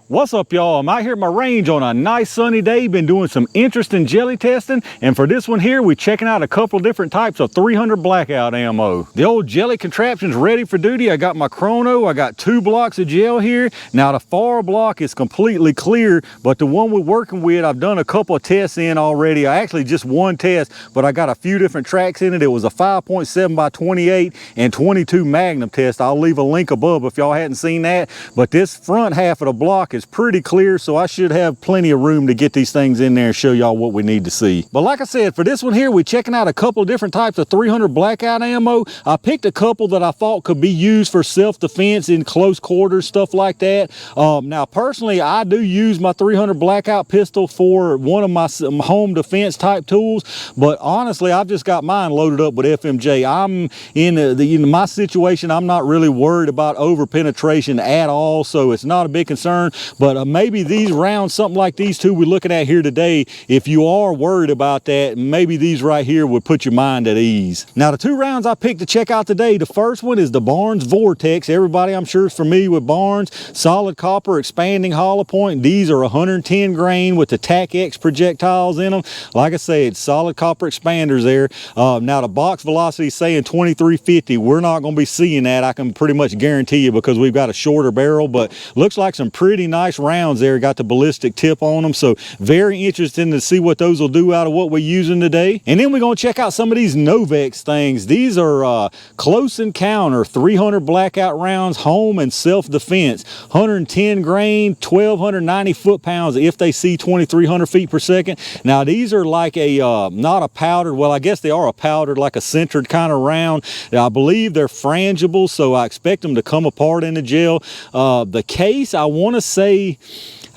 What's up, y'all? I'm out here at my range on a nice sunny day. Been doing some interesting jelly testing, and for this one here, we're checking out a couple different types of 300 Blackout ammo. The old jelly contraption's ready for duty. I got my chrono, I got 2 blocks of gel here. Now the far block is completely clear, but the one we're working with, I've done a couple of tests in already. I actually just one test, but I got a few different tracks in it. It was a 5.7 by 28 and 22 Magnum test. I'll leave a link above if y'all hadn't seen that, but this front half of the block is pretty clear, so I should have plenty of room to get these things in there and show y'all what we need to see. But like I said, for this one here, we're checking out a couple of different types of 300 Blackout ammo. I picked a couple that I thought could be used for self-defense in close quarters, stuff like that. Now personally, I do use my 300 Blackout pistol for one of my home defense type tools, but honestly, I've just got mine loaded up with FMJ. I'm in my situation, I'm not really worried about over penetration at all, so it's not a big concern. But maybe these rounds, something like these two we're looking at here today, if you are worried about that, maybe these right here would put your mind at ease. Now the 2 rounds I picked to check out today, the first one is the Barnes Vortex. Everybody I'm sure is familiar with Barnes. Solid copper expanding hollow point. These are 110 grain with the TAC-X projectiles in them. Like I said, solid copper expanders there. Now the box velocity is saying 2350. We're not going to be seeing that, I can pretty much guarantee you, because we've got a shorter barrel, but looks like some pretty nice rounds there. Got the ballistic tip on them, so very interesting to see what those will do out of what we're using today. And then we're going to check out some of these NOVX things. These are close encounter 300 Blackout rounds, home and self-defense, 110 grain, 1290 foot-pounds if they see 2300 feet per second. Now these are like a not a powdered, well I guess they are a powdered, like a centered kind of round. I believe they're frangible, so I expect them to come apart in the gel. The case, I want to say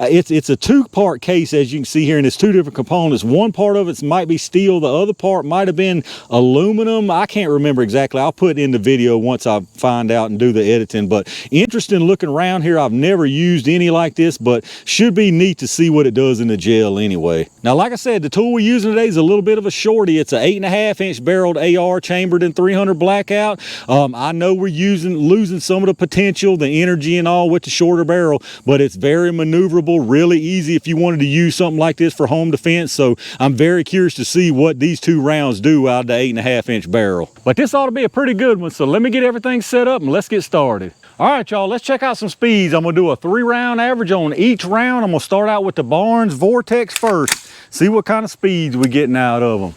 it's a 2-part case, as you can see here, and it's 2 different components. One part of it might be steel, the other part might have been aluminum. I can't remember exactly. I'll put it in the video once I find out and do the editing. But interesting looking around here. I've never used any like this, but should be neat to see what it does in the gel anyway. Now like I said, the tool we're using today is a little bit of a shorty. It's an 8.5 inch barreled AR chambered in 300 Blackout. I know we're losing some of the potential, the energy and all with the shorter barrel, but it's very maneuverable, really easy if you wanted to use something like this for home defense. So I'm very curious to see what these 2 rounds do out of the 8.5 inch barrel. But this ought to be a pretty good one, so let me get everything set up and let's get started. All right, y'all, let's check out some speeds. I'm gonna do a 3 round average on each round. I'm gonna start out with the Barnes Vortex first, see what kind of speeds we're getting out of them.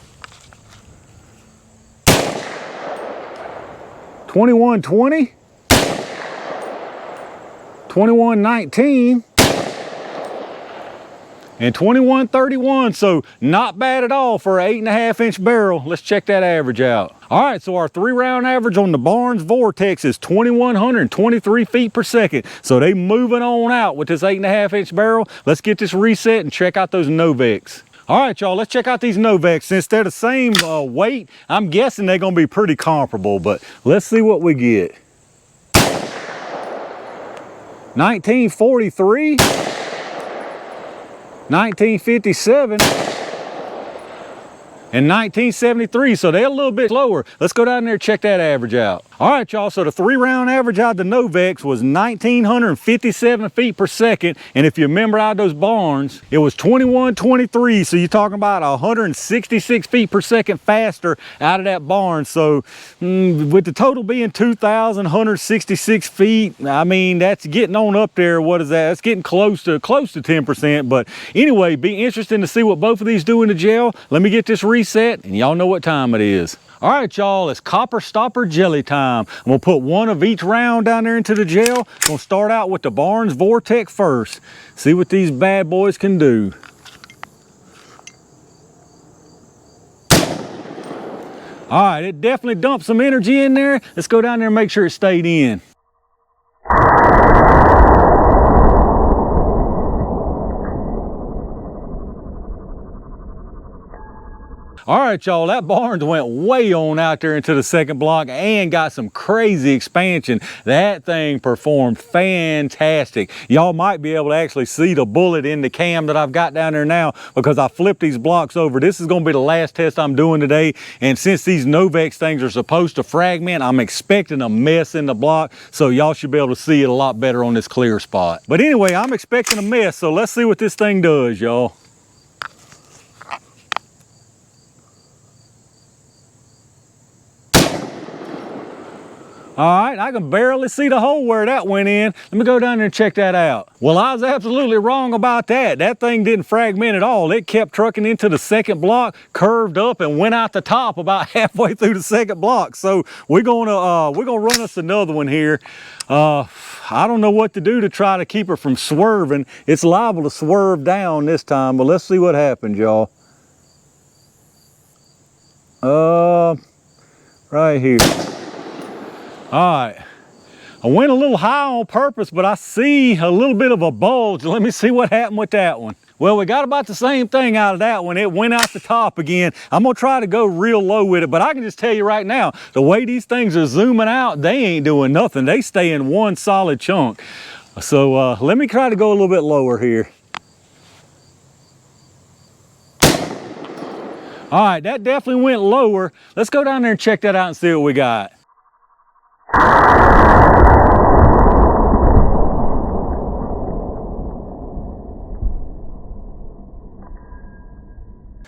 2120, 2119, and 2131, so not bad at all for an 8.5 inch barrel. Let's check that average out. All right, so our 3 round average on the Barnes Vortex is 2123 feet per second. So they moving on out with this 8.5 inch barrel. Let's get this reset and check out those NOVX. All right, y'all, let's check out these NOVX. Since they're the same weight, I'm guessing they're gonna be pretty comparable, but let's see what we get. 1943. 1957 and 1973, so they're a little bit lower. Let's go down there and check that average out. All right, y'all, so the 3 round average out of the NOVX was 1957 feet per second, and if you remember out of those Barnes, it was 2123, so you're talking about 166 feet per second faster out of that Barnes. So with the total being 2,166 feet, I mean, that's getting on up there. What is that? That's getting close to 10%, but anyway, be interesting to see what both of these do in the gel. Let me get this reset, and y'all know what time it is. All right, y'all, it's copper stopper jelly time. I'm gonna put 1 of each round down there into the gel. I'm gonna start out with the Barnes Vortex first. See what these bad boys can do. All right, it definitely dumped some energy in there. Let's go down there and make sure it stayed in. All right, y'all, that Barnes went way on out there into the second block and got some crazy expansion. That thing performed fantastic. Y'all might be able to actually see the bullet in the cam that I've got down there now because I flipped these blocks over. This is gonna be the last test I'm doing today. And since these NOVX things are supposed to fragment, I'm expecting a mess in the block. So y'all should be able to see it a lot better on this clear spot. But anyway, I'm expecting a mess. So let's see what this thing does, y'all. All right, I can barely see the hole where that went in. Let me go down there and check that out. Well, I was absolutely wrong about that. That thing didn't fragment at all. It kept trucking into the second block, curved up, and went out the top about halfway through the second block. So we're gonna run us another one here. I don't know what to do to try to keep it from swerving. It's liable to swerve down this time, but let's see what happens, y'all. Right here. All right, I went a little high on purpose, but I see a little bit of a bulge. Let me see what happened with that one. Well, we got about the same thing out of that one. It went out the top again. I'm gonna try to go real low with it, but I can just tell you right now, the way these things are zooming out, they ain't doing nothing. They stay in one solid chunk. So let me try to go a little bit lower here. All right, that definitely went lower. Let's go down there and check that out and see what we got.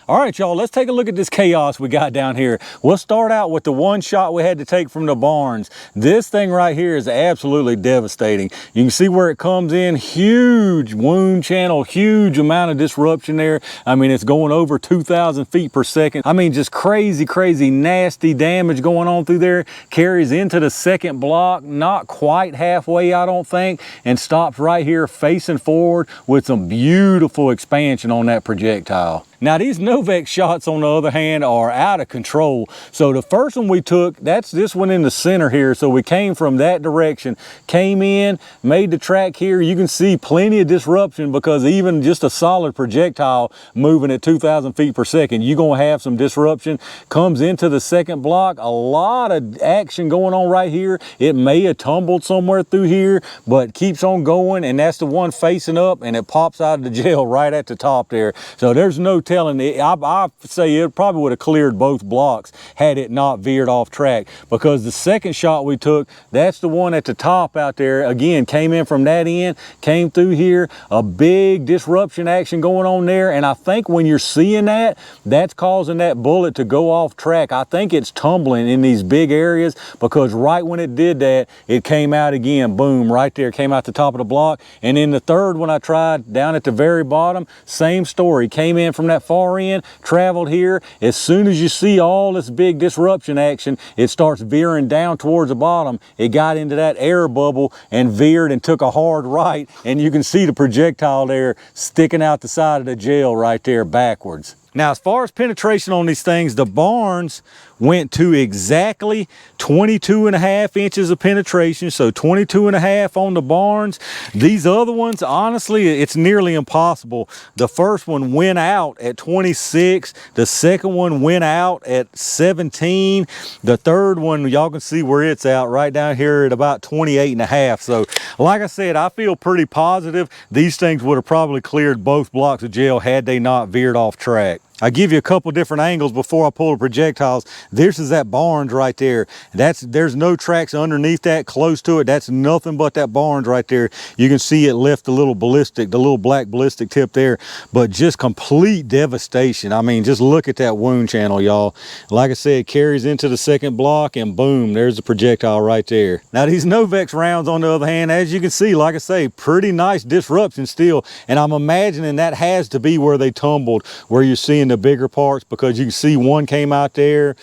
All right, y'all, let's take a look at this chaos we got down here. We'll start out with the one shot we had to take from the Barnes. This thing right here is absolutely devastating. You can see where it comes in, huge wound channel, huge amount of disruption there. I mean, it's going over 2,000 feet per second. I mean, just crazy, crazy, nasty damage going on through there. Carries into the second block, not quite halfway, I don't think, and stops right here facing forward with some beautiful expansion on that projectile. Now these NOVX shots on the other hand are out of control. So the first one we took, that's this one in the center here. So we came from that direction, came in, made the track here. You can see plenty of disruption because even just a solid projectile moving at 2,000 feet per second, you're gonna have some disruption. Comes into the second block, a lot of action going on right here. It may have tumbled somewhere through here, but keeps on going, and that's the one facing up, and it pops out of the gel right at the top there. So there's no telling it. I say it probably would have cleared both blocks had it not veered off track, because the second shot we took, that's the one at the top out there. Again, came in from that end, came through here, a big disruption action going on there. And I think when you're seeing that, that's causing that bullet to go off track. I think it's tumbling in these big areas, because right when it did that, it came out again, boom, right there, came out the top of the block. And then the third one I tried down at the very bottom, same story, came in from that far end, traveled here. As soon as you see all this big disruption action, it starts veering down towards the bottom. It got into that air bubble and veered and took a hard right, and you can see the projectile there sticking out the side of the gel right there backwards. Now, as far as penetration on these things, the Barnes went to exactly 22.5 inches of penetration. So 22.5 on the Barnes. These other ones, honestly, it's nearly impossible. The first one went out at 26. The second one went out at 17. The third one, y'all can see where it's at right down here at about 28.5. So like I said, I feel pretty positive these things would have probably cleared both blocks of gel had they not veered off track. I give you a couple different angles before I pull the projectiles. This is that Barnes right there. There's no tracks underneath that, close to it. That's nothing but that Barnes right there. You can see it left the little ballistic, the little black ballistic tip there, but just complete devastation. I mean, just look at that wound channel, y'all. Like I said, it carries into the second block, and boom, there's the projectile right there. Now these NOVX rounds, on the other hand, as you can see, like I say, pretty nice disruption still. And I'm imagining that has to be where they tumbled, where you're seeing the bigger parts, because you can see one came out there,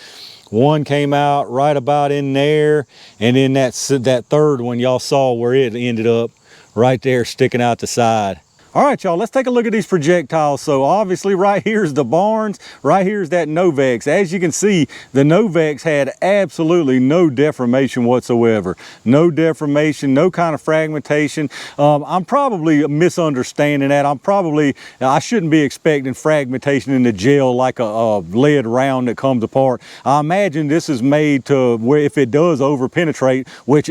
one came out right about in there, and then that third one y'all saw where it ended up right there sticking out the side. All right, y'all, let's take a look at these projectiles. So obviously right here's the Barnes, right here's that NOVX. As you can see, the NOVX had absolutely no deformation whatsoever. No deformation, no kind of fragmentation. I'm probably misunderstanding that. I shouldn't be expecting fragmentation in the gel like a lead round that comes apart. I imagine this is made to where if it does over penetrate, which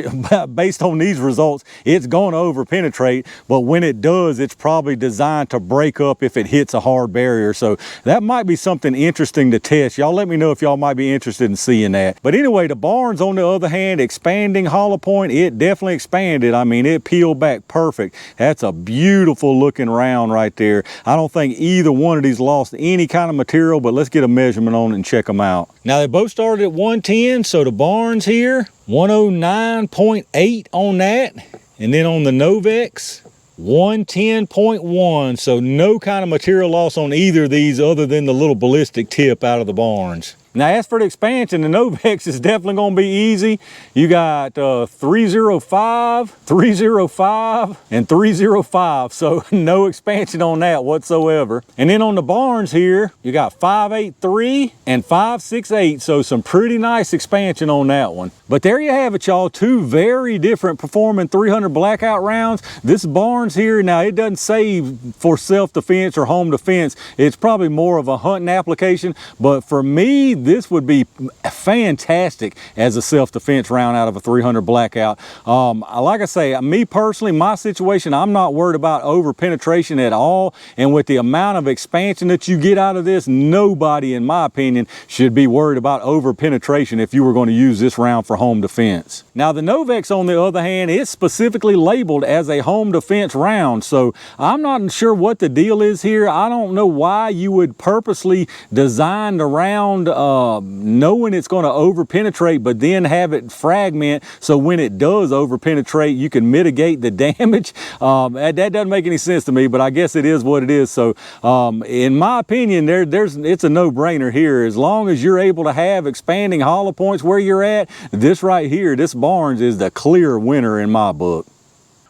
based on these results, it's going to over penetrate, but when it does, it's probably designed to break up if it hits a hard barrier. So that might be something interesting to test. Y'all let me know if y'all might be interested in seeing that. But anyway, the Barnes on the other hand, expanding hollow point, it definitely expanded. I mean, it peeled back perfect. That's a beautiful looking round right there. I don't think either one of these lost any kind of material, but let's get a measurement on it and check them out. Now they both started at 110, so the Barnes here, 109.8 on that, and then on the NOVX, 110.1, so no kind of material loss on either of these other than the little ballistic tip out of the Barnes. Now as for the expansion, the NOVX is definitely going to be easy. You got 305, 305, and 305, so no expansion on that whatsoever. And then on the Barnes here, you got 583 and 568, so some pretty nice expansion on that one. But there you have it, y'all, two very different performing 300 Blackout rounds. This Barnes here, now it doesn't say for self-defense or home defense. It's probably more of a hunting application, but for me, this would be fantastic as a self-defense round out of a 300 Blackout. Like I say, me personally, my situation, I'm not worried about over penetration at all. And with the amount of expansion that you get out of this, nobody, in my opinion, should be worried about over penetration if you were going to use this round for home defense. Now the NOVX on the other hand, it's specifically labeled as a home defense round. So I'm not sure what the deal is here. I don't know why you would purposely design the round knowing it's going to over penetrate, but then have it fragment so when it does over penetrate, you can mitigate the damage. That doesn't make any sense to me, but I guess it is what it is. So in my opinion, it's a no-brainer here. As long as you're able to have expanding hollow points where you're at, this right here, this Barnes is the clear winner in my book.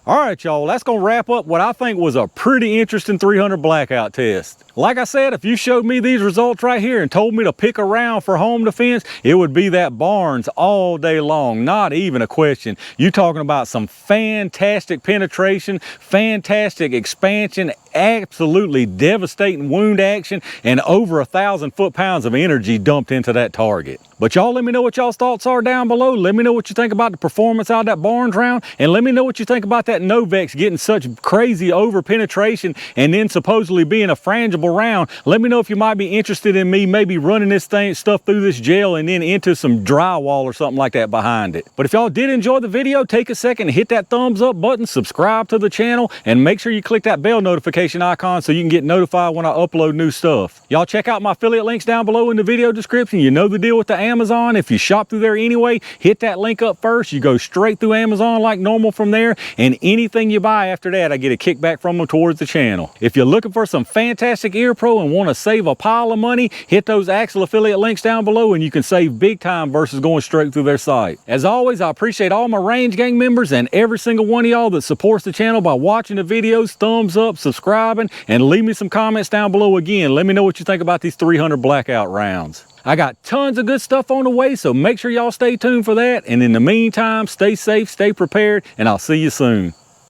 All right, y'all, that's gonna wrap up what I think was a pretty interesting 300 Blackout test. Like I said, if you showed me these results right here and told me to pick a round for home defense, it would be that Barnes all day long, not even a question. You talking about some fantastic penetration, fantastic expansion, absolutely devastating wound action, and over 1,000 foot-pounds of energy dumped into that target. But y'all let me know what y'all's thoughts are down below. Let me know what you think about the performance out of that Barnes round, and let me know what you think about that NOVX getting such crazy over penetration and then supposedly being a frangible round. Let me know if you might be interested in me maybe running this stuff through this gel and then into some drywall or something like that behind it. But if y'all did enjoy the video, take a second and hit that thumbs up button, subscribe to the channel, and make sure you click that bell notification icon so you can get notified when I upload new stuff. Y'all check out my affiliate links down below in the video description. You know the deal with the Amazon. If you shop through there anyway, hit that link up first. You go straight through Amazon like normal from there, and anything you buy after that, I get a kickback from them towards the channel. If you're looking for some fantastic ear pro and want to save a pile of money, hit those Axle affiliate links down below and you can save big time versus going straight through their site. As always, I appreciate all my Range Gang members and every single one of y'all that supports the channel by watching the videos, thumbs up, subscribing, and leave me some comments down below again. Let me know what you think about these 300 Blackout rounds. I got tons of good stuff on the way, so make sure y'all stay tuned for that. And in the meantime, stay safe, stay prepared, and I'll see you soon.